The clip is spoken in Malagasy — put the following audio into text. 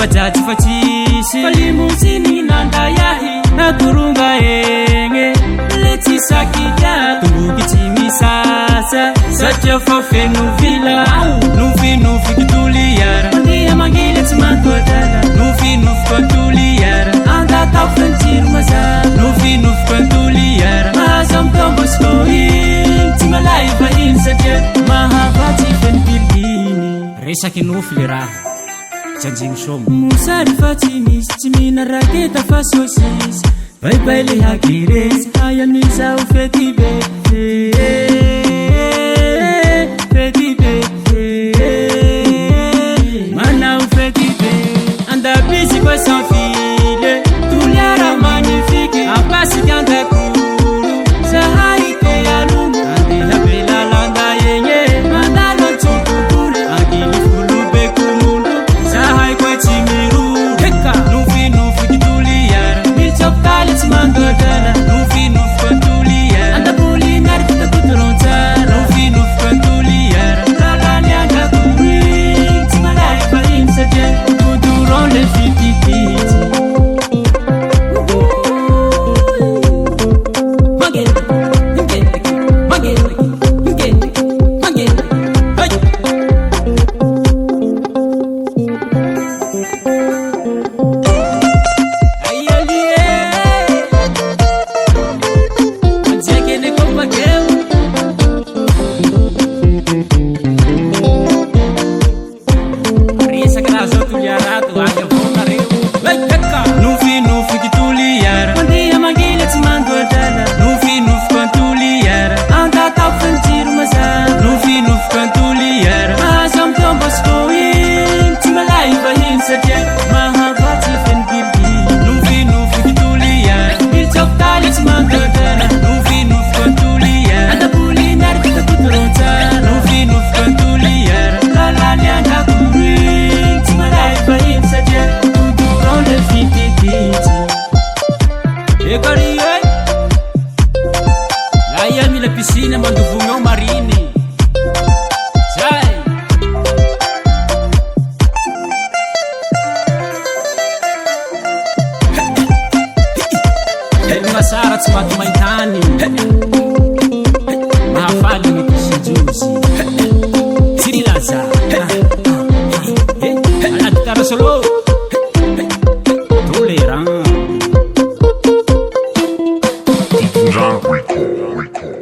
bajaji fa tsisy fa limousine nandayahy nakoronga egny le tsy sakilia tomboky tsy misasa satria fa feno vila nofinofiko toliara mandeha mangila tsy mantoadala nofinofiko antoliara andatao fentsiro maza nofinofiko antoliara mahazo amtombosko igny tsy malay fa iny satria mahafatsy feno piliny resaky nofy le raha janjigny somo mosary fa tsy misy tsy mihina raketa fa sosisy baibay le hakiresy ayan'izao fety be fety be manao fety be andabisy fa sans file toliara magnifique apasiky andakolo zahay te alomo andeha belalanda egny mandalo antsokokolo angily folo be komolo zahay koa tsy miroro eka nofinofiko toliara militsopitaly tsy mandoadala nofinofiko antoliara andapolinary fitakotorontsara nofinofiko antoliara lalany andakolo igny tsy malay fa iny satria kodoron le fitititsy piscina mandovogno ao mariny zay masara tsy matomaintany mahafaly mipisijosy tsy nilaza anaty karasolo tolerant Recall.